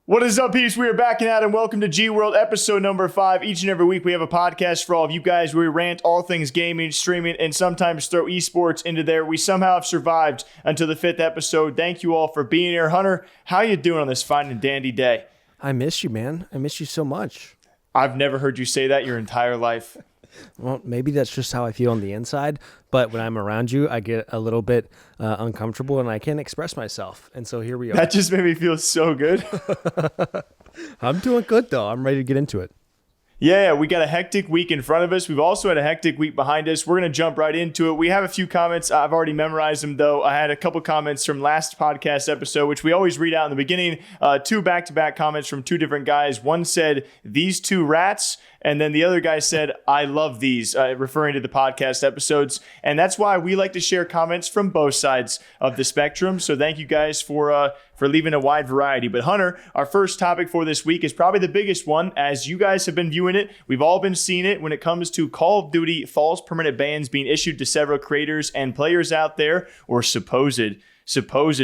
What is up, peeps? We are back at it, and welcome to GWRLD episode number 5. Each and every week, we have a podcast for all of you guys where we rant all things gaming, streaming, and sometimes throw esports into there. We somehow have survived until the 5th episode. Thank you all for being here. Hunter, how you doing on this fine and dandy day? I miss you, man. I miss you so much. I've never heard you say that your entire life. Well, maybe that's just how I feel on the inside, but when I'm around you, I get a little bit uncomfortable and I can't express myself. And so here we are. That just made me feel so good. I'm doing good, though. I'm ready to get into it. Yeah, we got a hectic week in front of us. We've also had a hectic week behind us. We're going to jump right into it. We have a few comments. I've already memorized them, though. I had a couple comments from last podcast episode, which we always read out in the beginning. 2 back-to-back comments from 2 different guys. One said, "These 2 rats." And then the other guy said, "I love these," referring to the podcast episodes. And that's why we like to share comments from both sides of the spectrum. So thank you guys for leaving a wide variety. But Hunter, our first topic for this week is probably the biggest one, as you guys have been viewing it. We've all been seeing it when it comes to Call of Duty false permanent bans being issued to several creators and players out there, or supposed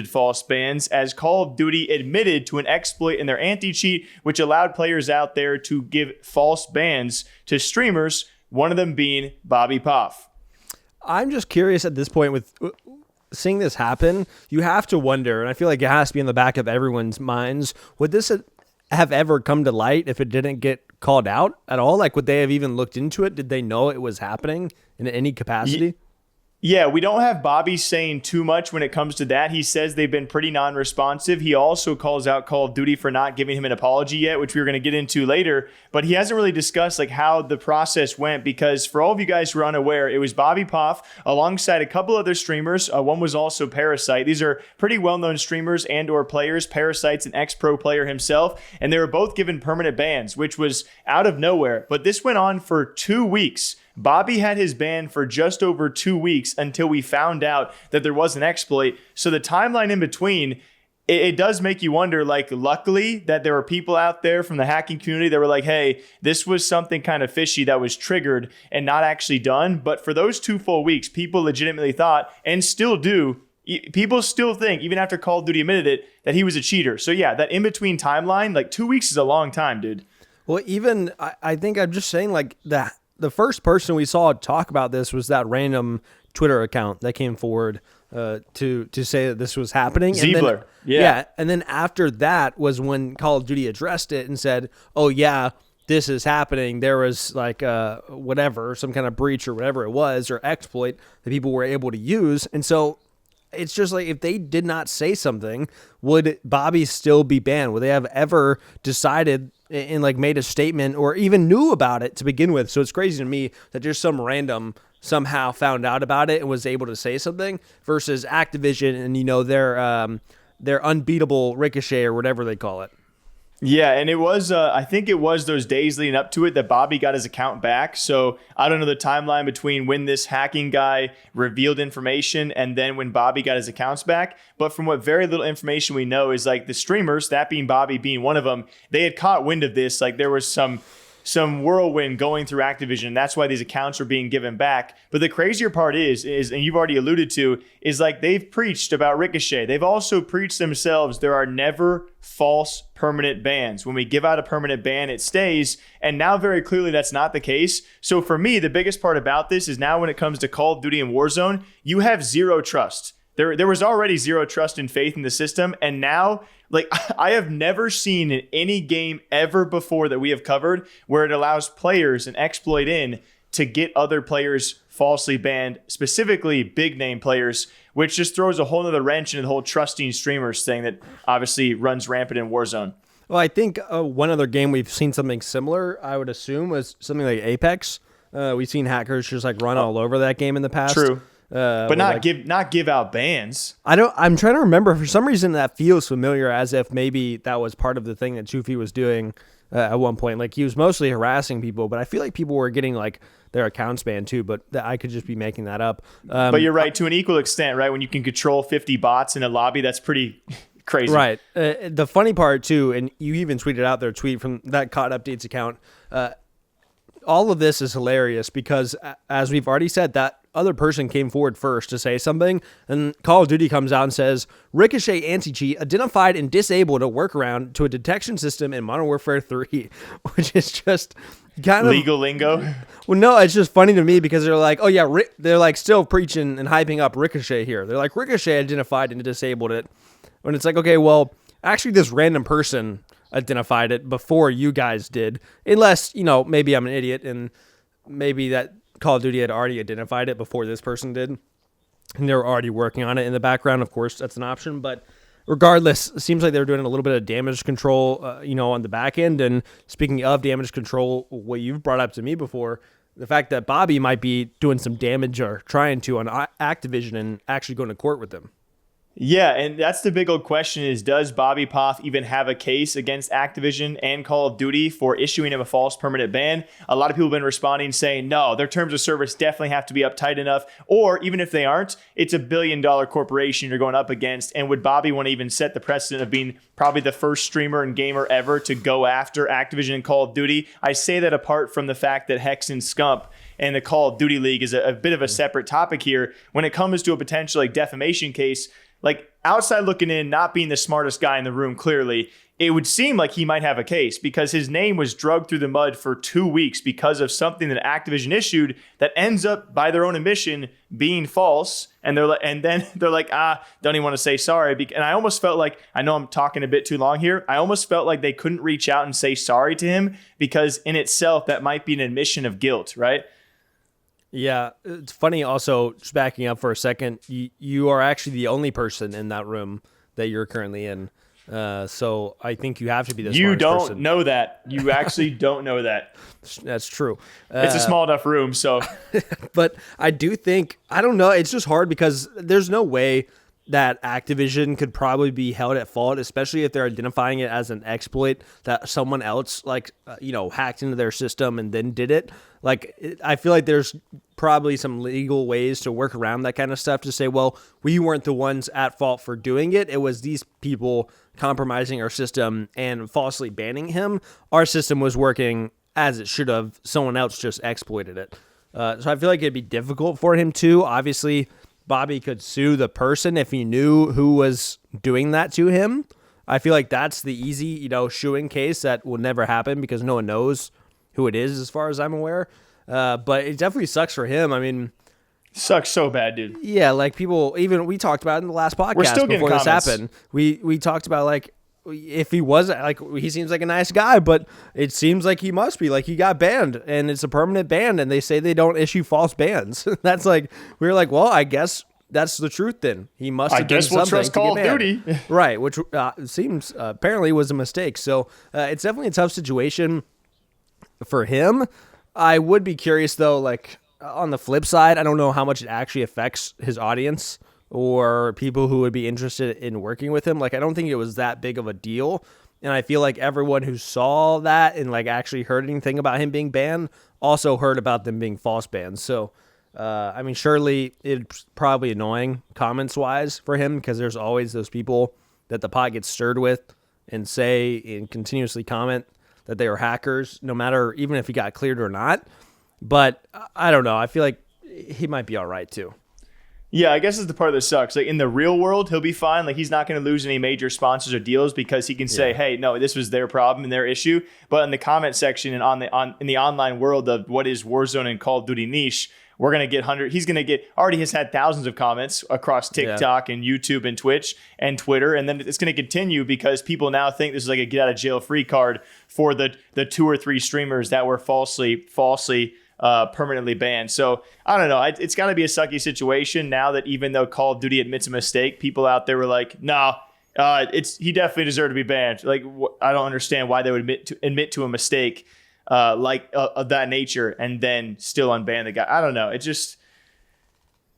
false bans, as Call of Duty admitted to an exploit in their anti-cheat, which allowed players out there to give false bans to streamers, one of them being Bobbypoff. I'm just curious at this point with seeing this happen, you have to wonder, and I feel like it has to be in the back of everyone's minds, would this have ever come to light if it didn't get called out at all? Like, would they have even looked into it? Did they know it was happening in any capacity? Yeah, we don't have Bobby saying too much when it comes to that. He says they've been pretty non-responsive. He also calls out Call of Duty for not giving him an apology yet, which we're going to get into later. But he hasn't really discussed like how the process went, because for all of you guys who are unaware, it was Bobbypoff alongside a couple other streamers. One was also Parasite. These are pretty well-known streamers and or players. Parasite's an ex-pro player himself, and they were both given permanent bans, which was out of nowhere. But this went on for 2 weeks. Bobby had his ban for just over 2 weeks until we found out that there was an exploit. So the timeline in between, it does make you wonder, like, luckily that there were people out there from the hacking community that were like, hey, this was something kind of fishy that was triggered and not actually done. But for those 2 full weeks, people legitimately thought, and still do, people still think, even after Call of Duty admitted it, that he was a cheater. So yeah, that in-between timeline, like 2 weeks is a long time, dude. Well, even, I think I'm just saying, like, that. The first person we saw talk about this was that random Twitter account that came forward to say that this was happening. Ziebler. Yeah. And then after that was when Call of Duty addressed it and said, oh, yeah, this is happening. There was like whatever, some kind of breach or whatever it was, or exploit that people were able to use. And so it's just like, if they did not say something, would Bobby still be banned? Would they have ever decided and like made a statement or even knew about it to begin with? So it's crazy to me that just some random somehow found out about it and was able to say something versus Activision and, you know, their unbeatable Ricochet or whatever they call it. Yeah, and it was, I think it was those days leading up to it that Bobby got his account back. So I don't know the timeline between when this hacking guy revealed information and then when Bobby got his accounts back. But from what very little information we know is like the streamers, that being Bobby being one of them, they had caught wind of this. Like there was some whirlwind going through Activision. And that's why these accounts are being given back. But the crazier part is, and you've already alluded to, is like they've preached about Ricochet. They've also preached themselves, there are never false permanent bans. When we give out a permanent ban, it stays. And now very clearly that's not the case. So for me, the biggest part about this is now when it comes to Call of Duty and Warzone, you have zero trust. There was already zero trust and faith in the system. And now, like, I have never seen in any game ever before that we have covered where it allows players an exploit in to get other players falsely banned, specifically big name players, which just throws a whole nother wrench into the whole trusting streamers thing that obviously runs rampant in Warzone. Well, I think one other game we've seen something similar, I would assume, was something like Apex. We've seen hackers just like run all over that game in the past. True. But not give out bans. I'm trying to remember. For some reason, that feels familiar, as if maybe that was part of the thing that Chufi was doing at one point. Like he was mostly harassing people, but I feel like people were getting like their accounts banned too. But I could just be making that up. But you're right to an equal extent, right? When you can control 50 bots in a lobby, that's pretty crazy. Right. The funny part too, and you even tweeted out their tweet from that COD Updates account. All of this is hilarious because, as we've already said, that other person came forward first to say something, and Call of Duty comes out and says, Ricochet anti-cheat identified and disabled a workaround to a detection system in Modern Warfare 3, which is just kind of legal lingo. Well, no, it's just funny to me because they're like, oh yeah, they're like still preaching and hyping up Ricochet here. They're like, Ricochet identified and disabled it. When it's like, okay, well, actually this random person identified it before you guys did. Unless, maybe I'm an idiot and maybe that Call of Duty had already identified it before this person did. And they were already working on it in the background. Of course, that's an option. But regardless, it seems like they're doing a little bit of damage control, on the back end. And speaking of damage control, what you've brought up to me before, the fact that Bobby might be doing some damage or trying to on Activision and actually going to court with them. Yeah, and that's the big old question is, does Bobbypoff even have a case against Activision and Call of Duty for issuing him a false permanent ban? A lot of people have been responding saying, no, their terms of service definitely have to be uptight enough. Or even if they aren't, it's $1 billion corporation you're going up against. And would Bobby want to even set the precedent of being probably the first streamer and gamer ever to go after Activision and Call of Duty? I say that apart from the fact that Hex and Scump and the Call of Duty League is a bit of a separate topic here. When it comes to a potential defamation case, outside looking in, not being the smartest guy in the room, clearly, it would seem like he might have a case because his name was dragged through the mud for 2 weeks because of something that Activision issued that ends up, by their own admission, being false. And then they're like, don't even want to say sorry. And I almost felt like, I know I'm talking a bit too long here, I almost felt like they couldn't reach out and say sorry to him because in itself, that might be an admission of guilt, right? Yeah, it's funny also, just backing up for a second, you are actually the only person in that room that you're currently in. So I think you have to be the smartest person. You don't know that. You actually don't know that. That's true. It's a small enough room, so. But I do think, I don't know, it's just hard because there's no way that Activision could probably be held at fault, especially if they're identifying it as an exploit that someone else hacked into their system and then did it. I feel like there's probably some legal ways to work around that kind of stuff to say, well, we weren't the ones at fault for doing it. It was these people compromising our system and falsely banning him. Our system was working as it should have. Someone else just exploited it. So I feel like it'd be difficult for him too. Obviously, Bobby could sue the person if he knew who was doing that to him. I feel like that's the easy, shooing case that will never happen because no one knows who it is as far as I'm aware. But it definitely sucks for him. I mean, sucks so bad, dude. Yeah, people, even we talked about it in the last podcast. We're still getting before comments. This happened. We talked about if he was he seems like a nice guy, but it seems like he must be he got banned and it's a permanent ban and they say they don't issue false bans. That's we were like, well, I guess that's the truth then. He must have done something. I guess we'll trust Call of Duty. Right, which seems apparently was a mistake. So it's definitely a tough situation for him. I would be curious though, on the flip side, I don't know how much it actually affects his audience or people who would be interested in working with him. I don't think it was that big of a deal. And I feel like everyone who saw that and actually heard anything about him being banned also heard about them being false bans. So, surely it's probably annoying comments wise for him because there's always those people that the pot gets stirred with and say and continuously comment that they are hackers, no matter even if he got cleared or not. But I don't know. I feel like he might be all right too. Yeah, I guess it's the part that sucks. In the real world, he'll be fine. He's not going to lose any major sponsors or deals because he can say, hey, no, this was their problem and their issue. But in the comment section and in the online world of what is Warzone and Call of Duty niche, we're going to get he's going to get, already has had thousands of comments across TikTok and YouTube and Twitch and Twitter. And then it's going to continue because people now think this is a get out of jail free card for the 2 or 3 streamers that were falsely permanently banned. So I don't know. It's got to be a sucky situation now that even though Call of Duty admits a mistake, people out there were like, no, he definitely deserved to be banned. I don't understand why they would admit to a mistake of that nature and then still unban the guy. I don't know. It just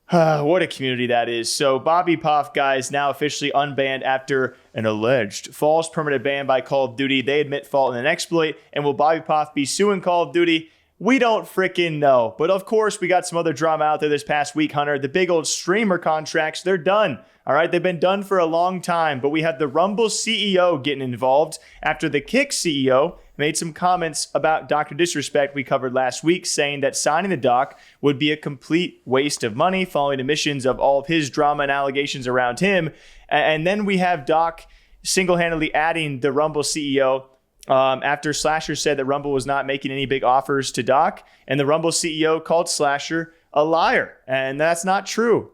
what a community that is. So Bobbypoff, guys, now officially unbanned after an alleged false permanent ban by Call of Duty. They admit fault in an exploit. And will Bobbypoff be suing Call of Duty? We don't freaking know. But of course, we got some other drama out there this past week, Hunter. The big old streamer contracts, they're done. All right, they've been done for a long time. But we have the Rumble CEO getting involved after the Kick CEO made some comments about Dr. Disrespect we covered last week, saying that signing the doc would be a complete waste of money following admissions of all of his drama and allegations around him. And then we have Doc single-handedly adding the Rumble CEO after Slasher said that Rumble was not making any big offers to Doc, and the Rumble CEO called Slasher a liar, and that's not true.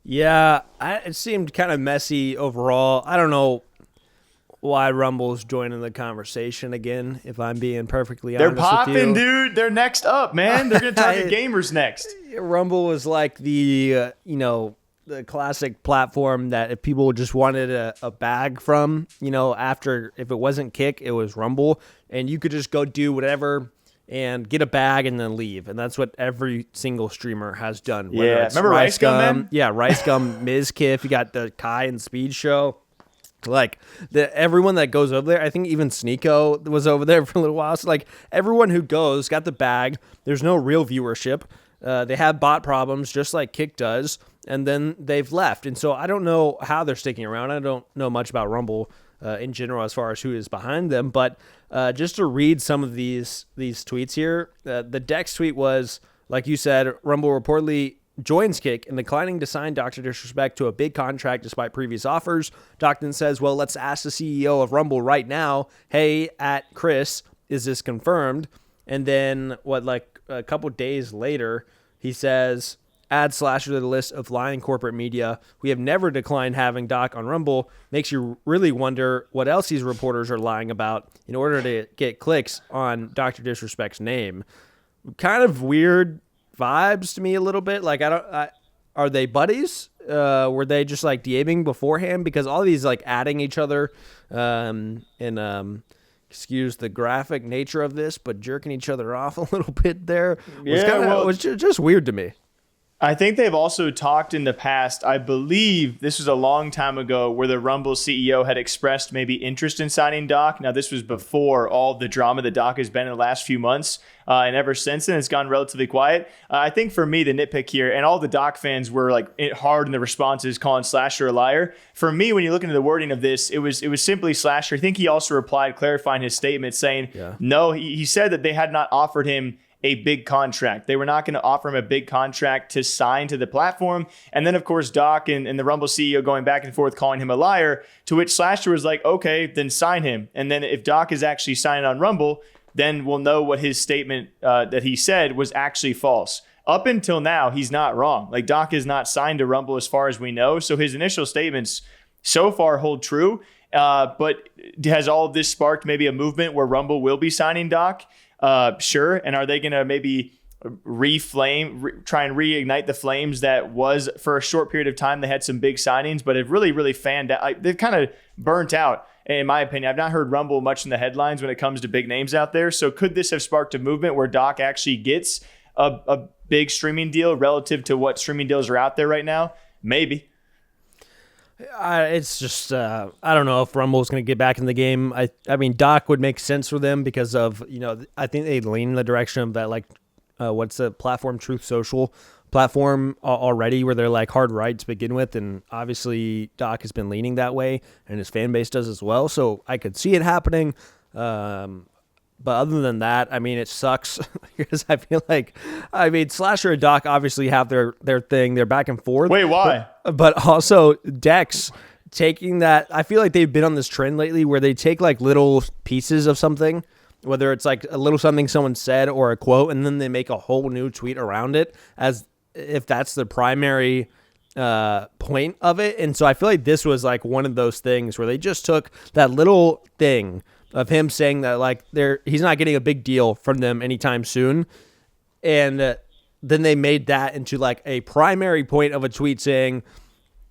Yeah, it seemed kind of messy overall. I don't know why Rumble's joining the conversation again, if I'm being perfectly honest with you. They're popping, dude. They're next up, man. They're going to target gamers next. Rumble was like the classic platform that if people just wanted a bag from, after, if it wasn't Kick, it was Rumble, and you could just go do whatever and get a bag and then leave. And that's what every single streamer has done. Yeah, remember Rice Gum, man? Yeah, Rice Gum, Ms. Kiff, you got the Kai and Speed show. Like, everyone that goes over there, I think even Sneeko was over there for a little while. So, like, everyone who goes got the bag. There's no real viewership. They have bot problems, just like Kick does, and then they've left. And so I don't know how they're sticking around. I don't know much about Rumble in general as far as who is behind them. But just to read some of these tweets here, the Dex tweet was, like you said, Rumble reportedly joins Kick in declining to sign Dr. Disrespect to a big contract despite previous offers. Docton says, well, let's ask the CEO of Rumble right now. Hey, at Chris, is this confirmed? And then a couple days later, he says, add Slasher to the list of lying corporate media. We have never declined having Doc on Rumble. Makes you really wonder what else these reporters are lying about in order to get clicks on Dr. Disrespect's name. Kind of weird vibes to me a little bit. Like, are they buddies? Were they just like DMing beforehand? Because all these like adding each other, excuse the graphic nature of this, but jerking each other off a little bit there was just weird to me. I think they've also talked in the past, I believe this was a long time ago, where the Rumble CEO had expressed maybe interest in signing Doc. Now, this was before all the drama that Doc has been in the last few months. And ever since then, it's gone relatively quiet. I think for me, the nitpick here, and all the Doc fans were like hard in the responses calling Slasher a liar. For me, when you look into the wording of this, it was simply Slasher. I think he also replied clarifying his statement saying, no, he said that they had not offered him a big contract. They were not going to offer him a big contract to sign to the platform. And then, of course, Doc and the Rumble CEO going back and forth calling him a liar, to which Slasher was like, okay, then sign him. And then if Doc is actually signing on Rumble, then we'll know what his statement that he said was actually false. Up until now, he's not wrong. Like, Doc is not signed to Rumble as far as we know. So his initial statements so far hold true. But has all of this sparked maybe a movement where Rumble will be signing Doc? Sure. And are they going to maybe try and reignite the flames that was for a short period of time? They had some big signings, but have really fanned out. They've kind of burnt out, in my opinion. I've not heard Rumble much in the headlines when it comes to big names out there. So could this have sparked a movement where Doc actually gets a big streaming deal relative to what streaming deals are out there right now? Maybe. It's just, I don't know if Rumble's going to get back in the game. I mean, Doc would make sense for them because of, I think they lean in the direction of that, like, what's the platform, Truth Social platform already, where they're like hard right to begin with. And obviously Doc has been leaning that way and his fan base does as well. So I could see it happening. But other than that, I mean, it sucks because I feel like, Slasher and Doc obviously have their thing. They're back and forth. Wait, why? But also Dex taking that. I feel like they've been on this trend lately where they take like little pieces of something, whether it's like a little something someone said or a quote, and then they make a whole new tweet around it as if that's the primary point of it. And so I feel like this was like one of those things where they just took that little thing of him saying that like he's not getting a big deal from them anytime soon, and then they made that into like a primary point of a tweet saying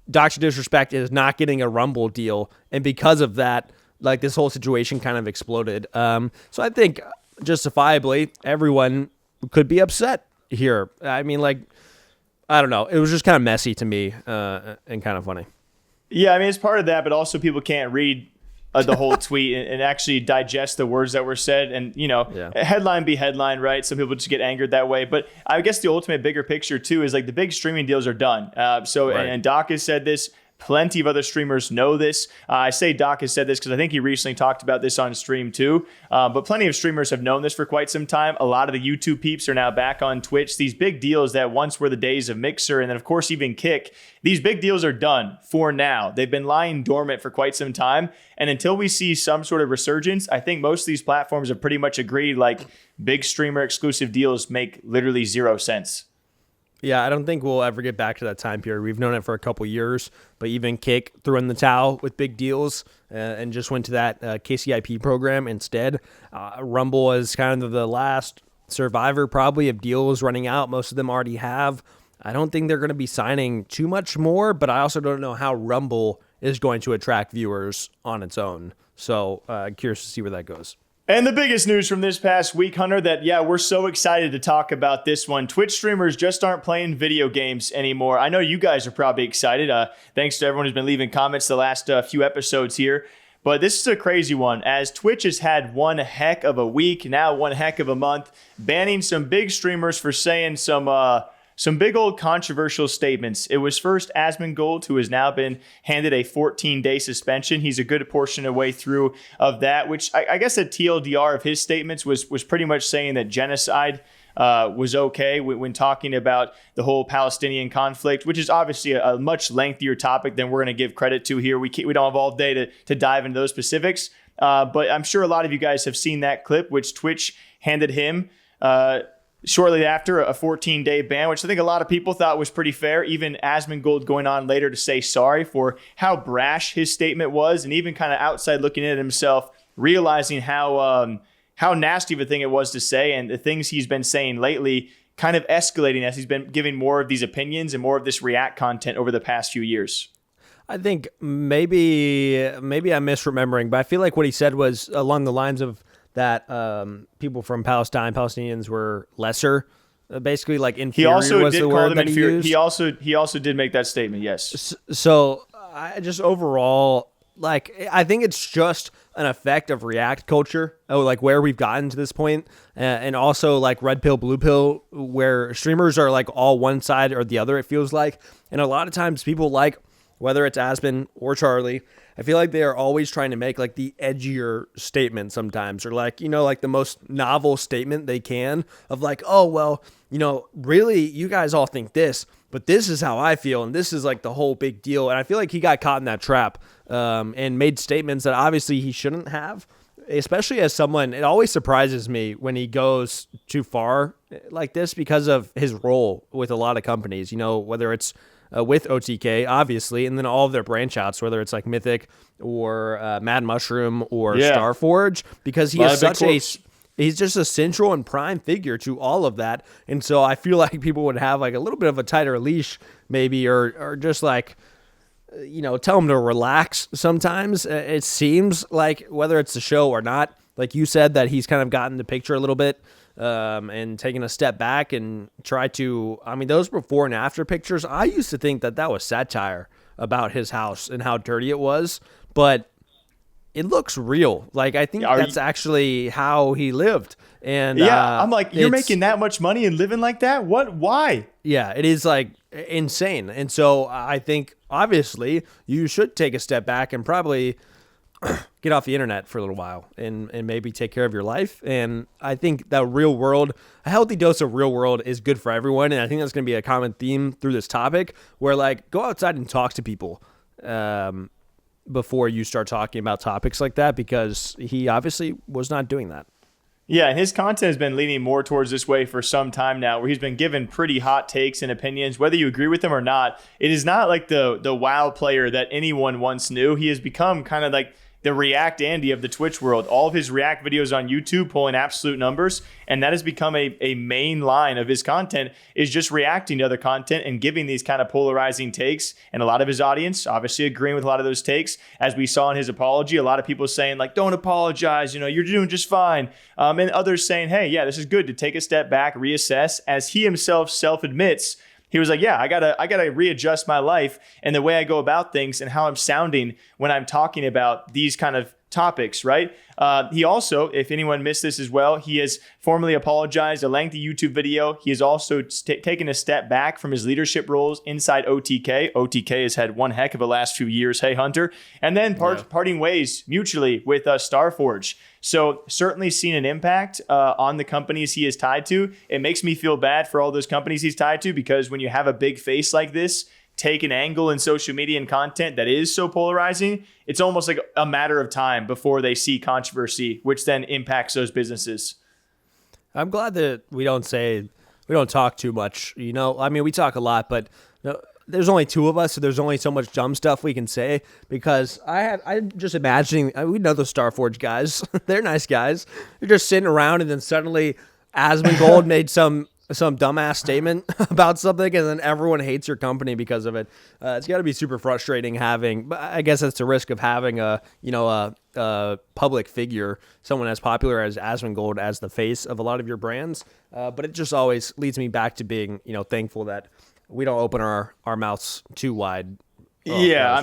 Dr. Disrespect is not getting a Rumble deal, and because of that, like this whole situation kind of exploded. So I think justifiably everyone could be upset here. I mean, like, I don't know, it was just kind of messy to me and kind of funny. Yeah, I mean, it's part of that, but also people can't read the whole tweet and actually digest the words that were said. And, headline be headline, right? Some people just get angered that way. But I guess the ultimate bigger picture, too, is like the big streaming deals are done. And Doc has said this. Plenty of other streamers know this. I say Doc has said this because I think he recently talked about this on stream too. But plenty of streamers have known this for quite some time. A lot of the YouTube peeps are now back on Twitch. These big deals that once were the days of Mixer and then, of course, even Kick, these big deals are done for now. They've been lying dormant for quite some time. And until we see some sort of resurgence, I think most of these platforms have pretty much agreed like big streamer exclusive deals make literally 0 sense. Yeah, I don't think we'll ever get back to that time period. We've known it for a couple years, but even Kick threw in the towel with big deals and just went to that KCIP program instead. Rumble is kind of the last survivor probably of deals running out. Most of them already have. I don't think they're going to be signing too much more, but I also don't know how Rumble is going to attract viewers on its own. So curious to see where that goes. And the biggest news from this past week, Hunter, that, we're so excited to talk about this one. Twitch streamers just aren't playing video games anymore. I know you guys are probably excited. Thanks to everyone who's been leaving comments the last few episodes here. But this is a crazy one, as Twitch has had one heck of a week, now one heck of a month, banning some big streamers for saying some big old controversial statements. It was first Asmongold, who has now been handed a 14-day suspension. He's a good portion of the way through of that, which I guess a TLDR of his statements was pretty much saying that genocide was okay when talking about the whole Palestinian conflict, which is obviously a much lengthier topic than we're going to give credit to here. We don't have all day to dive into those specifics, but I'm sure a lot of you guys have seen that clip, which Twitch handed him shortly after a 14-day ban, which I think a lot of people thought was pretty fair. Even Asmongold going on later to say sorry for how brash his statement was, and even kind of outside looking at himself, realizing how nasty of a thing it was to say, and the things he's been saying lately kind of escalating as he's been giving more of these opinions and more of this React content over the past few years. I think maybe I'm misremembering, but I feel like what he said was along the lines of that people from Palestinians were lesser, basically like inferior. He also was did the call word them that inferior. he used. He also did make that statement. Yes. So I just overall, like, I think it's just an effect of React culture, like where we've gotten to this point, and also like red pill, blue pill, where streamers are like all one side or the other. It feels like, and a lot of times people like, whether it's Aspen or Charlie, I feel like they are always trying to make like the edgier statement sometimes, or like, like the most novel statement they can of like, oh, well, really you guys all think this, but this is how I feel. And this is like the whole big deal. And I feel like he got caught in that trap and made statements that obviously he shouldn't have, especially as someone. It always surprises me when he goes too far like this because of his role with a lot of companies, whether it's with OTK, obviously, and then all of their branch outs, whether it's like Mythic or Mad Mushroom or Starforge, because he is he's just a central and prime figure to all of that. And so I feel like people would have like a little bit of a tighter leash maybe, or just like, tell him to relax sometimes. It seems like, whether it's the show or not, like you said, that he's kind of gotten the picture a little bit. And taking a step back and try to, those before and after pictures, I used to think that was satire about his house and how dirty it was, but it looks real. Like, I think that's actually how he lived. And I'm like, you're making that much money and living like that? What? Why? Yeah, it is like insane. And so I think obviously you should take a step back and probably get off the internet for a little while and maybe take care of your life. And I think that a healthy dose of real world is good for everyone. And I think that's going to be a common theme through this topic, where like, go outside and talk to people before you start talking about topics like that, because he obviously was not doing that. Yeah, and his content has been leaning more towards this way for some time now, where he's been given pretty hot takes and opinions, whether you agree with them or not. It is not like the WoW player that anyone once knew. He has become kind of like the React Andy of the Twitch world. All of his React videos on YouTube pulling absolute numbers, and that has become a main line of his content, is just reacting to other content and giving these kind of polarizing takes. And a lot of his audience obviously agreeing with a lot of those takes, as we saw in his apology. A lot of people saying like, don't apologize, you're doing just fine. And others saying, hey, yeah, this is good to take a step back, reassess, as he himself self-admits. He was like, yeah, I gotta readjust my life and the way I go about things and how I'm sounding when I'm talking about these kind of topics, right? He also, if anyone missed this as well, he has formally apologized, a lengthy YouTube video. He has also taken a step back from his leadership roles inside OTK. OTK has had one heck of a last few years. Hey, Hunter. And then parting ways mutually with Starforge. So certainly seen an impact on the companies he is tied to. It makes me feel bad for all those companies he's tied to, because when you have a big face like this, take an angle in social media and content that is so polarizing, it's almost like a matter of time before they see controversy, which then impacts those businesses. I'm glad that we don't talk too much. You know, I mean, we talk a lot, but there's only two of us, so there's only so much dumb stuff we can say, because I'm just imagining, we know those Starforge guys. They're nice guys. They're just sitting around, and then suddenly Asmongold made some dumbass statement about something, and then everyone hates your company because of it. It's got to be super frustrating but I guess that's the risk of having a public figure, someone as popular as Asmongold, as the face of a lot of your brands. But it just always leads me back to being, thankful that we don't open our mouths too wide. Whoa.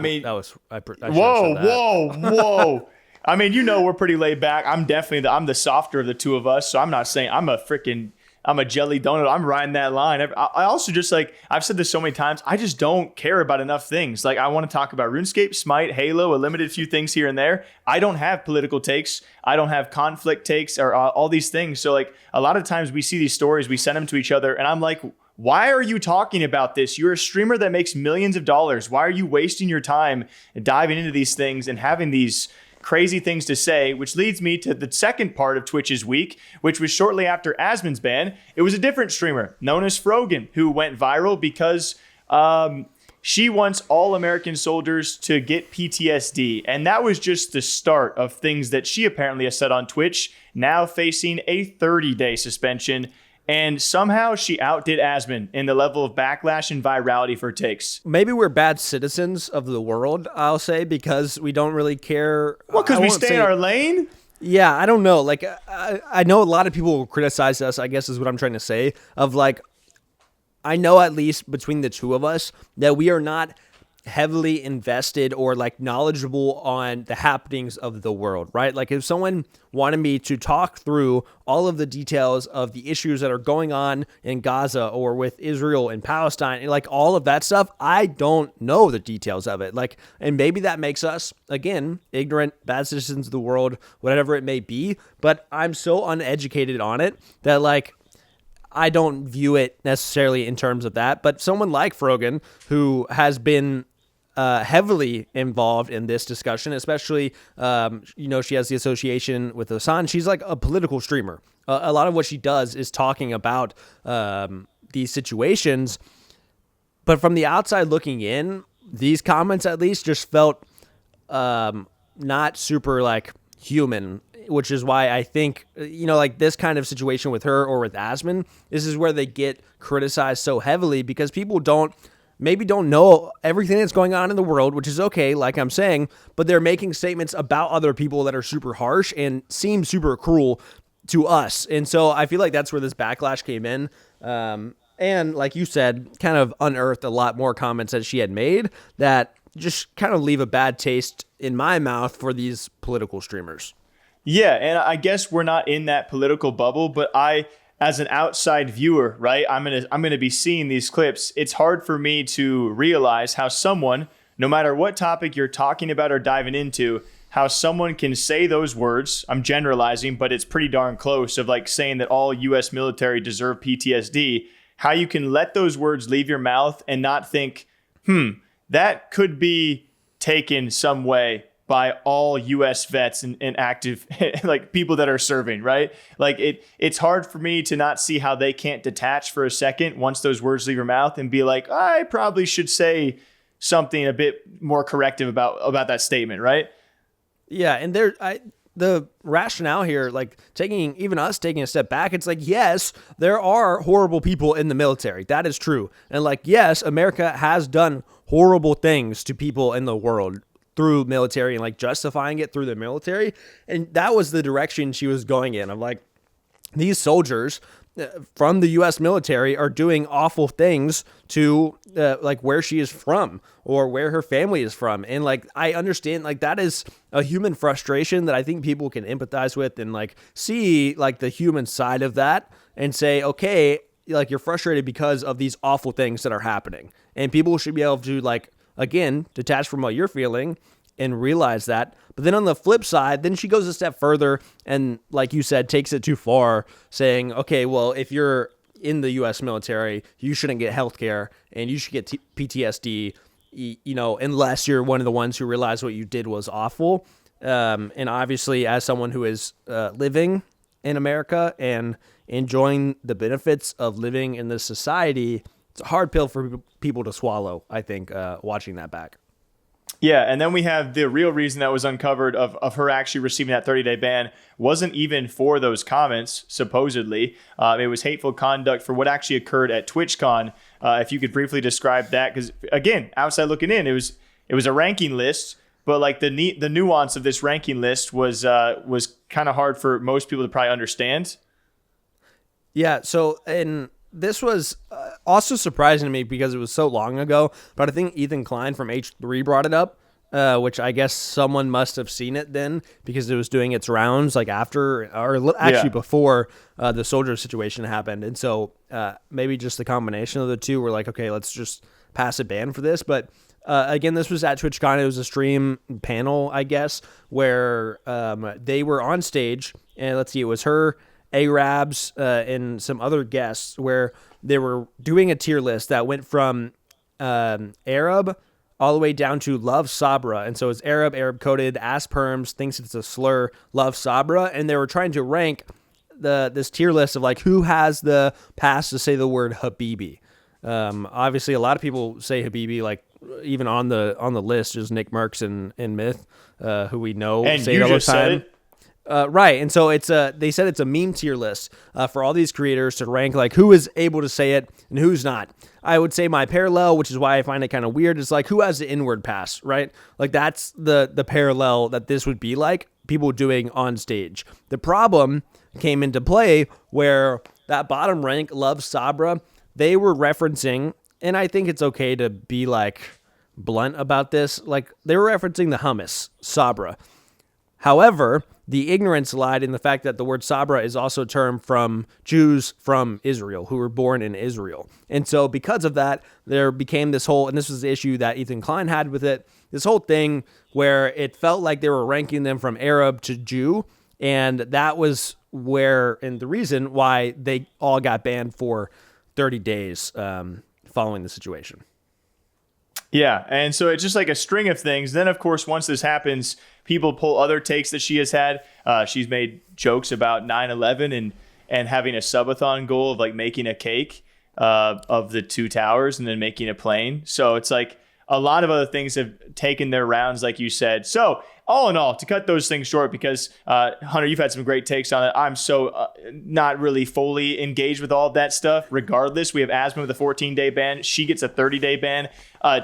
I mean, we're pretty laid back. I'm the softer of the two of us. So I'm not saying I'm a jelly donut. I'm riding that line. I also just, I've said this so many times, I just don't care about enough things. Like, I want to talk about RuneScape, Smite, Halo, a limited few things here and there. I don't have political takes. I don't have conflict takes, or all these things. So a lot of times we see these stories, we send them to each other, and I'm like, why are you talking about this? You're a streamer that makes millions of dollars. Why are you wasting your time diving into these things and having these crazy things to say? Which leads me to the second part of Twitch's week, which was shortly after Asmon's ban. It was a different streamer known as Frogan who went viral because she wants all American soldiers to get PTSD. And that was just the start of things that she apparently has said on Twitch, now facing a 30-day suspension. And somehow she outdid Asmon in the level of backlash and virality for her takes. Maybe we're bad citizens of the world, I'll say, because we don't really care. Well, because we stay in our lane? Yeah, I don't know. I know a lot of people will criticize us, I guess is what I'm trying to say, I know at least between the two of us that we are not heavily invested or knowledgeable on the happenings of the world, right? If someone wanted me to talk through all of the details of the issues that are going on in Gaza or with Israel and Palestine, and all of that stuff, I don't know the details of it. And maybe that makes us, again, ignorant, bad citizens of the world, whatever it may be, but I'm so uneducated on it that I don't view it necessarily in terms of that. But someone like Frogan, who has been heavily involved in this discussion, especially, she has the association with Hasan. She's a political streamer. A lot of what she does is talking about these situations. But from the outside looking in, these comments at least just felt not super human, which is why I think, this kind of situation with her or with Asmon, this is where they get criticized so heavily, because people maybe don't know everything that's going on in the world, which is okay, like I'm saying, but they're making statements about other people that are super harsh and seem super cruel to us. And so I feel like that's where this backlash came in. And like you said, kind of unearthed a lot more comments that she had made that just kind of leave a bad taste in my mouth for these political streamers. Yeah, and I guess we're not in that political bubble, but as an outside viewer, right, I'm gonna be seeing these clips. It's hard for me to realize how someone, no matter what topic you're talking about or diving into, how someone can say those words. I'm generalizing, but it's pretty darn close, of saying that all U.S. military deserve PTSD. How you can let those words leave your mouth and not think, that could be taken some way by all U.S. vets and active, people that are serving, right? It's hard for me to not see how they can't detach for a second once those words leave your mouth and be like, I probably should say something a bit more corrective about that statement, right? Yeah, and the rationale here, taking a step back, it's yes, there are horrible people in the military. That is true. And yes, America has done horrible things to people in the world through military and justifying it through the military. And that was the direction she was going in. I'm these soldiers from the U.S. military are doing awful things to like where she is from or where her family is from. And like, I understand like that is a human frustration that I think people can empathize with and like see like the human side of that and say, okay, like you're frustrated because of these awful things that are happening. And people should be able to like, again, detach from what you're feeling and realize that. But then on the flip side, then she goes a step further and, like you said, takes it too far, saying, okay, well, if you're in the U.S. military, you shouldn't get healthcare and you should get PTSD, you know, unless you're one of the ones who realized what you did was awful. And obviously, as someone who is living in America and enjoying the benefits of living in this society, it's a hard pill for people to swallow, I think, watching that back. Yeah, and then we have the real reason that was uncovered of her actually receiving that 30-day ban wasn't even for those comments, supposedly. It was hateful conduct for what actually occurred at TwitchCon. If you could briefly describe that, because again, outside looking in, it was a ranking list, but like the nuance of this ranking list was kind of hard for most people to probably understand. Yeah, so and this was also surprising to me because it was so long ago, but I think Ethan Klein from H3 brought it up, which I guess someone must have seen it then because it was doing its rounds like after or actually before the soldier situation happened. And so maybe just the combination of the two were like, okay, let's just pass a ban for this. But again, this was at TwitchCon. It was a stream panel, I guess, where they were on stage. And let's see, it was her, Arabs, and some other guests where they were doing a tier list that went from Arab all the way down to Love Sabra. And so it's Arab coded, ass perms, thinks it's a slur, Love Sabra. And they were trying to rank this tier list of like who has the pass to say the word Habibi. Obviously, a lot of people say Habibi, like even on the list is Nick Merckx and Myth, who we know and say it all the time. Right, and so it's they said it's a meme tier list for all these creators to rank like who is able to say it and who's not. I would say my parallel, which is why I find it kind of weird, is like who has the inward pass, right? Like that's the parallel that this would be like people doing on stage. The problem came into play where that bottom rank, Love Sabra, they were referencing, and I think it's okay to be like blunt about this, like they were referencing the hummus, Sabra. However, the ignorance lied in the fact that the word Sabra is also a term from Jews from Israel who were born in Israel. And so because of that, there became this whole, and this was the issue that Ethan Klein had with it, this whole thing where it felt like they were ranking them from Arab to Jew. And that was where, and the reason why they all got banned for 30 days following the situation. Yeah, and so it's just like a string of things. Then, of course, once this happens, people pull other takes that she has had. She's made jokes about 9/11 and having a subathon goal of like making a cake of the two towers and then making a plane. So it's like a lot of other things have taken their rounds, like you said. So all in all, to cut those things short, because Hunter, you've had some great takes on it. I'm so not really fully engaged with all of that stuff. Regardless, we have Asma with a 14-day ban. She gets a 30-day ban.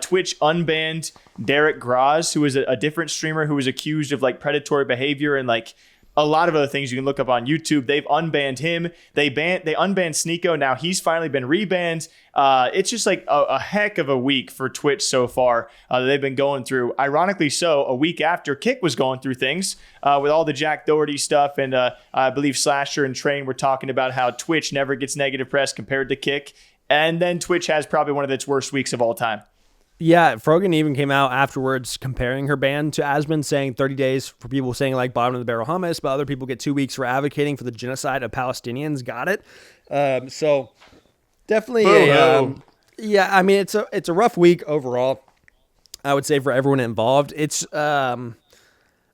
Twitch unbanned Derek Graz, who is a different streamer who was accused of like predatory behavior and like a lot of other things you can look up on YouTube. They've unbanned him. They unbanned Sneeko. Now he's finally been rebanned. It's just like a heck of a week for Twitch so far that they've been going through. Ironically so, a week after Kick was going through things with all the Jack Doherty stuff. And I believe Slasher and Train were talking about how Twitch never gets negative press compared to Kick. And then Twitch has probably one of its worst weeks of all time. Yeah, Frogan even came out afterwards comparing her ban to Asmon, saying 30 days for people saying like bottom of the barrel hummus, but other people get 2 weeks for advocating for the genocide of Palestinians. Got it. So definitely, yeah. I mean, it's a rough week overall. I would say for everyone involved. It's I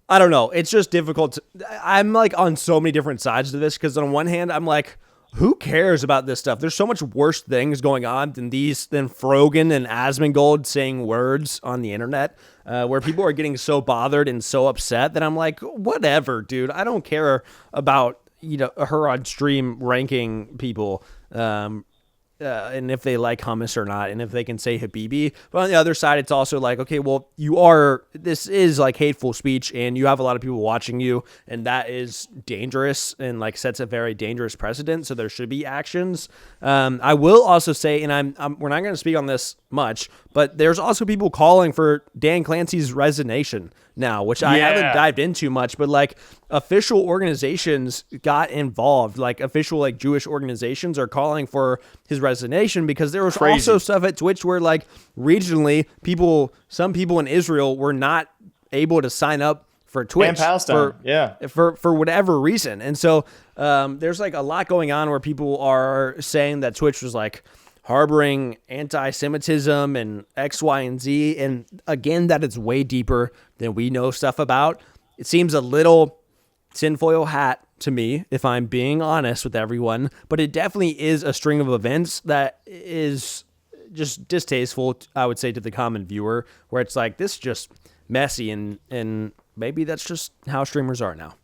don't know. It's just difficult. I'm like on so many different sides of this because on one hand, I'm like, who cares about this stuff? There's so much worse things going on than Frogan and Asmongold saying words on the internet, where people are getting so bothered and so upset that I'm like, whatever, dude. I don't care about her on stream ranking people. and if they like hummus or not, and if they can say Habibi. But on the other side, it's also like, okay, well, this is like hateful speech, and you have a lot of people watching you, and that is dangerous and like sets a very dangerous precedent. So there should be actions. I will also say, and we're not going to speak on this much, but there's also people calling for Dan Clancy's resignation now, which I haven't dived into much, but like official organizations got involved, like official like Jewish organizations are calling for his resignation, because there was also stuff at Twitch where like regionally some people in Israel were not able to sign up for Twitch and Palestine, for whatever reason. And so there's like a lot going on where people are saying that Twitch was like harboring anti-Semitism and X, Y, and Z. And again, that it's way deeper than we know stuff about. It seems a little tinfoil hat to me, if I'm being honest with everyone, but it definitely is a string of events that is just distasteful, I would say, to the common viewer, where it's like, this is just messy, and maybe that's just how streamers are now.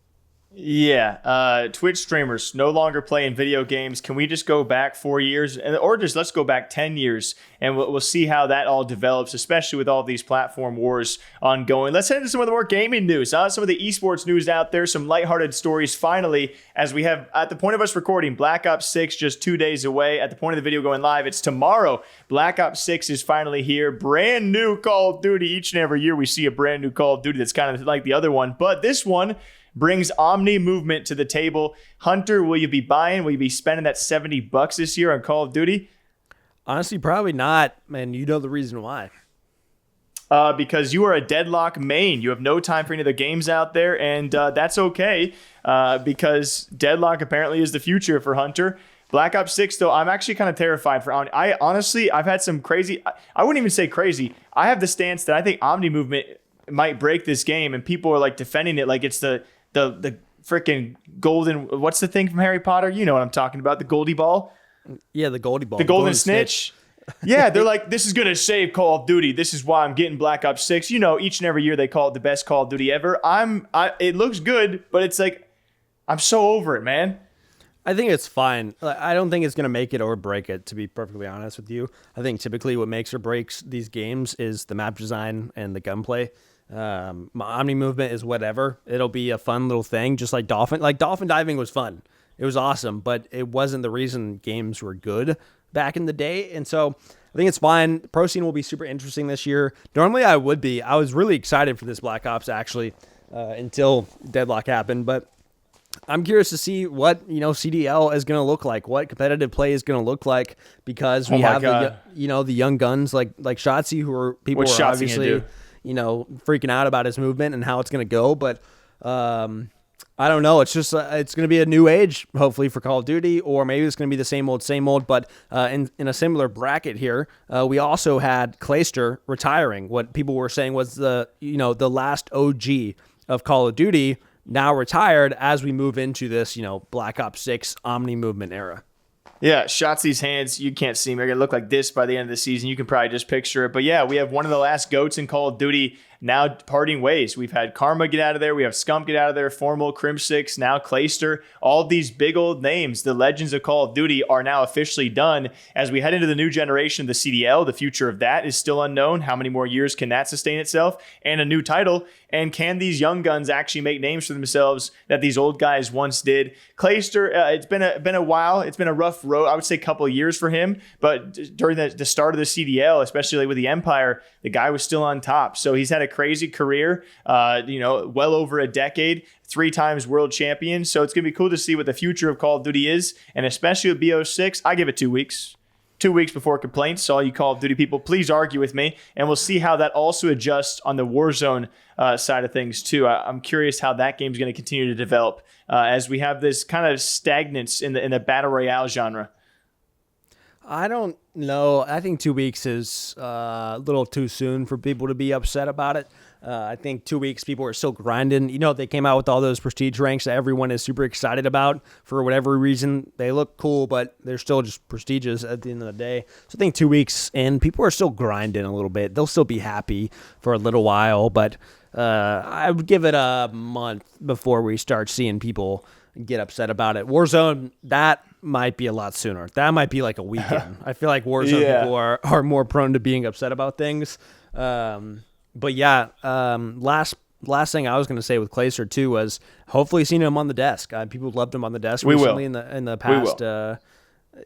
Yeah, Twitch streamers no longer playing video games. Can we just go back 4 years, or just let's go back 10 years, and we'll see how that all develops, especially with all these platform wars ongoing. Let's head into some of the more gaming news, some of the esports news out there, some lighthearted stories finally, as we have, at the point of us recording, Black Ops 6 just 2 days away. At the point of the video going live, it's tomorrow. Black Ops 6 is finally here. Brand new Call of Duty. Each and every year we see a brand new Call of Duty that's kind of like the other one, but this one brings Omni movement to the table. Hunter, will you be buying? Will you be spending that $70 this year on Call of Duty? Honestly, probably not, man. You know the reason why. Because you are a Deadlock main. You have no time for any of the games out there, and that's okay, because Deadlock apparently is the future for Hunter. Black Ops 6, though, I'm actually kind of terrified for Omni. I've had some crazy, I wouldn't even say crazy. I have the stance that I think Omni movement might break this game, and people are like defending it like it's the freaking golden, what's the thing from Harry Potter? You know what I'm talking about, the Goldie Ball. Yeah, the Goldie Ball. The golden snitch. Yeah, they're like, this is going to save Call of Duty. This is why I'm getting Black Ops 6. You know, each and every year they call it the best Call of Duty ever. It looks good, but it's like, I'm so over it, man. I think it's fine. I don't think it's going to make it or break it, to be perfectly honest with you. I think typically what makes or breaks these games is the map design and the gunplay. Omni movement is whatever. It'll be a fun little thing, just like dolphin. Like dolphin diving was fun. It was awesome, but it wasn't the reason games were good back in the day. And so I think it's fine. Pro scene will be super interesting this year. Normally I would be. I was really excited for this Black Ops actually until Deadlock happened, but I'm curious to see what, CDL is going to look like, what competitive play is going to look like, because we have the young guns like Shotzi, who are people who are obviously freaking out about his movement and how it's going to go. But I don't know. It's just it's going to be a new age, hopefully, for Call of Duty, or maybe it's going to be the same old. But in a similar bracket here, we also had Clayster retiring. What people were saying was the last OG of Call of Duty, now retired as we move into this Black Ops 6 Omni movement era. Yeah, Shotzi's hands, you can't see them. They're going to look like this by the end of the season. You can probably just picture it. But yeah, we have one of the last GOATs in Call of Duty now parting ways. We've had Karma get out of there. We have Scump get out of there. Formal, Crim6, now Clayster. All these big old names, the legends of Call of Duty, are now officially done. As we head into the new generation of the CDL, the future of that is still unknown. How many more years can that sustain itself? And a new title. And can these young guns actually make names for themselves that these old guys once did? Clayster, it's been a while. It's been a rough road. I would say a couple of years for him. But during the start of the CDL, especially with the Empire, the guy was still on top. So he's had a crazy career, well over a decade, 3 times world champion. So it's going to be cool to see what the future of Call of Duty is. And especially with BO6, I give it 2 weeks. 2 weeks before complaints. So all you Call of Duty people, please argue with me. And we'll see how that also adjusts on the Warzone side of things too. I'm curious how that game is going to continue to develop as we have this kind of stagnance in the Battle Royale genre. I don't know. I think 2 weeks is a little too soon for people to be upset about it. I think 2 weeks, people are still grinding. They came out with all those prestige ranks that everyone is super excited about for whatever reason. They look cool, but they're still just prestigious at the end of the day. So I think 2 weeks in, people are still grinding a little bit. They'll still be happy for a little while, but I would give it a month before we start seeing people get upset about it. Warzone, that might be a lot sooner. That might be like a weekend. I feel like Warzone people are more prone to being upset about things. But yeah, last thing I was going to say with Clayster too was hopefully seeing him on the desk. People loved him on the desk recently in the past.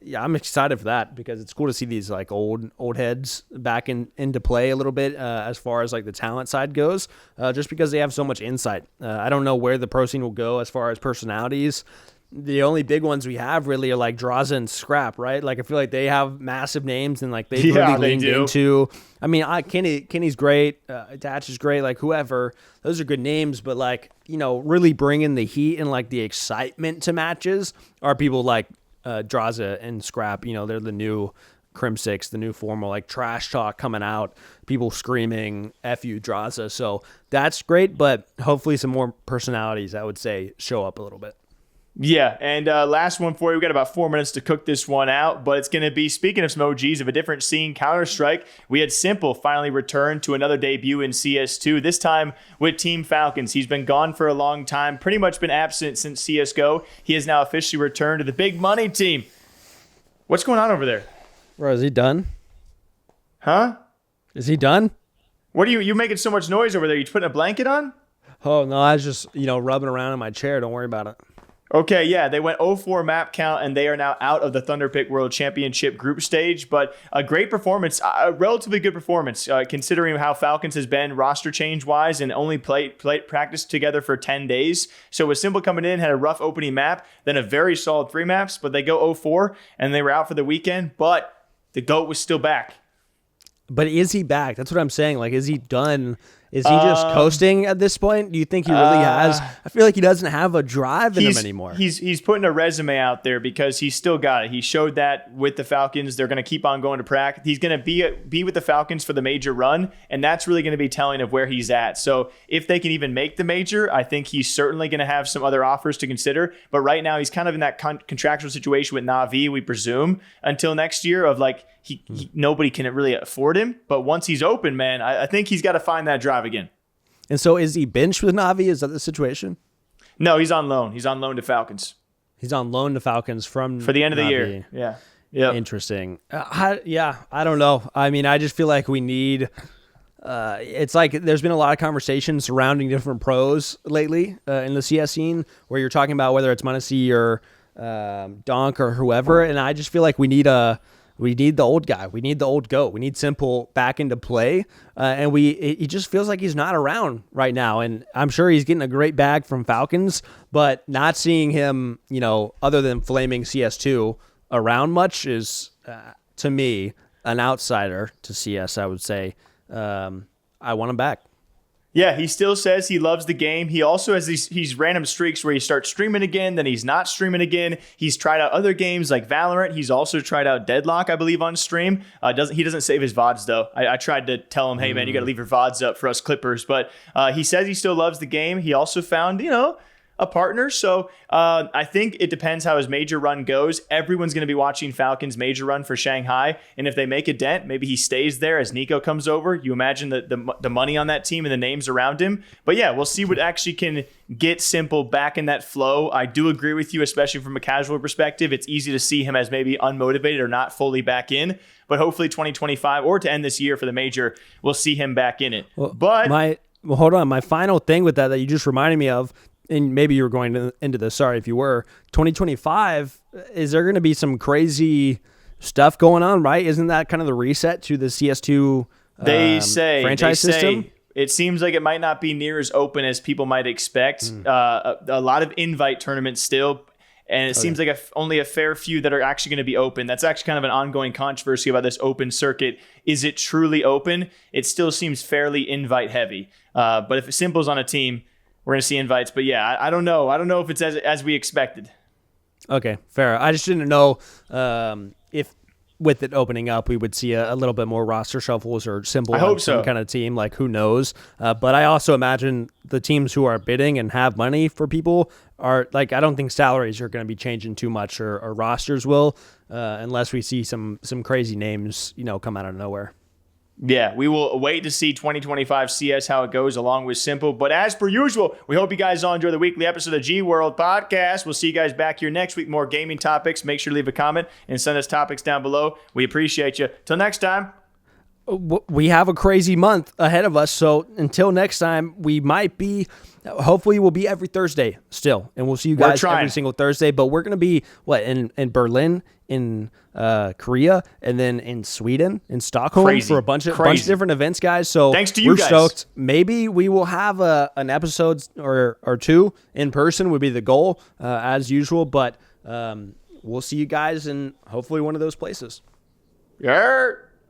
Yeah, I'm excited for that because it's cool to see these like old heads back into play a little bit as far as like the talent side goes, just because they have so much insight. I don't know where the pro scene will go as far as personalities. The only big ones we have really are like Draza and Scrap, right? Like I feel like they have massive names and like they've really leaned into. I mean, Kenny's great, Datch is great, like whoever. Those are good names, but like really bringing the heat and like the excitement to matches are people like Draza and Scrap. They're the new Crim 6, the new formal, like trash talk coming out, people screaming F you Draza. So that's great, but hopefully some more personalities, I would say, show up a little bit. Yeah, and last one for you. We've got about 4 minutes to cook this one out, but it's going to be, speaking of some OGs of a different scene, Counter-Strike, we had s1mple finally return to another debut in CS2, this time with Team Falcons. He's been gone for a long time, pretty much been absent since CSGO. He has now officially returned to the big money team. What's going on over there? Bro, is he done? Huh? Is he done? What are you making so much noise over there? You putting a blanket on? Oh, no, I was just, rubbing around in my chair. Don't worry about it. Okay, yeah, they went 0-4 map count, and they are now out of the Thunderpick World Championship group stage, but a great performance, a relatively good performance, considering how Falcons has been roster change-wise and only practiced together for 10 days. So with s1mple coming in, had a rough opening map, then a very solid 3 maps, but they go 0-4, and they were out for the weekend, but the GOAT was still back. But is he back? That's what I'm saying. Like, is he done? Is he just coasting at this point? Do you think he really has? I feel like he doesn't have a drive in him anymore. He's putting a resume out there because he's still got it. He showed that with the Falcons. They're going to keep on going to practice. He's going to be with the Falcons for the major run, and that's really going to be telling of where he's at. So if they can even make the major, I think he's certainly going to have some other offers to consider. But right now, he's kind of in that contractual situation with Na'Vi, we presume, until next year of like, nobody can really afford him, but once he's open, man, I think he's got to find that drive again. And so is he benched with Na'Vi? Is that the situation? No, he's on loan. He's on loan to Falcons. He's on loan to Falcons for the end of the Na'Vi. year. Yeah. Yep. Interesting. I don't know. I mean, I just feel like we need it's like there's been a lot of conversation surrounding different pros lately in the CS scene where you're talking about whether it's Muncie or Donk or whoever, and I just feel like we need the old guy. We need the old GOAT. We need s1mple back into play. And he just feels like he's not around right now. And I'm sure he's getting a great bag from Falcons, but not seeing him, other than flaming CS2 around much is, to me, an outsider to CS, I would say. I want him back. Yeah, he still says he loves the game. He also has these random streaks where he starts streaming again, then he's not streaming again. He's tried out other games like Valorant. He's also tried out Deadlock, I believe, on stream. He doesn't save his VODs, though. I tried to tell him, hey, man, you got to leave your VODs up for us Clippers. But he says he still loves the game. He also found, a partner. So I think it depends how his major run goes. Everyone's going to be watching Falcons' major run for Shanghai. And if they make a dent, maybe he stays there as Nico comes over. You imagine the money on that team and the names around him. But yeah, we'll see what actually can get s1mple back in that flow. I do agree with you, especially from a casual perspective. It's easy to see him as maybe unmotivated or not fully back in. But hopefully 2025 or to end this year for the major, we'll see him back in it. Hold on. My final thing with that you just reminded me of, and maybe you were going into this, sorry if you were, 2025, is there going to be some crazy stuff going on, right? Isn't that kind of the reset to the CS2 franchise system? It seems like it might not be near as open as people might expect. A lot of invite tournaments still, and it seems like only a fair few that are actually going to be open. That's actually kind of an ongoing controversy about this open circuit. Is it truly open? It still seems fairly invite heavy. But if s1mple's on a team, we're going to see invites. But yeah, I don't know. I don't know if it's as we expected. Okay, fair. I just didn't know if with it opening up, we would see a little bit more roster shuffles or s1mple on some kind of team. Like, who knows? But I also imagine the teams who are bidding and have money for people are like, I don't think salaries are going to be changing too much, or rosters will, unless we see some crazy names, come out of nowhere. Yeah, we will wait to see 2025 CS how it goes along with s1mple. But as per usual, we hope you guys all enjoy the weekly episode of GWRLD podcast. We'll see you guys back here next week. More gaming topics. Make sure to leave a comment and send us topics down below. We appreciate you. Till next time. We have a crazy month ahead of us. So until next time, hopefully we'll be every Thursday still. And we'll see you guys every single Thursday. But we're going to be, in Berlin, in Korea, and then in Sweden, in Stockholm for a bunch of different events, guys. So thanks to you we're guys. Stoked. Maybe we will have an episode or two in person would be the goal, as usual. But we'll see you guys in hopefully one of those places. Yeah.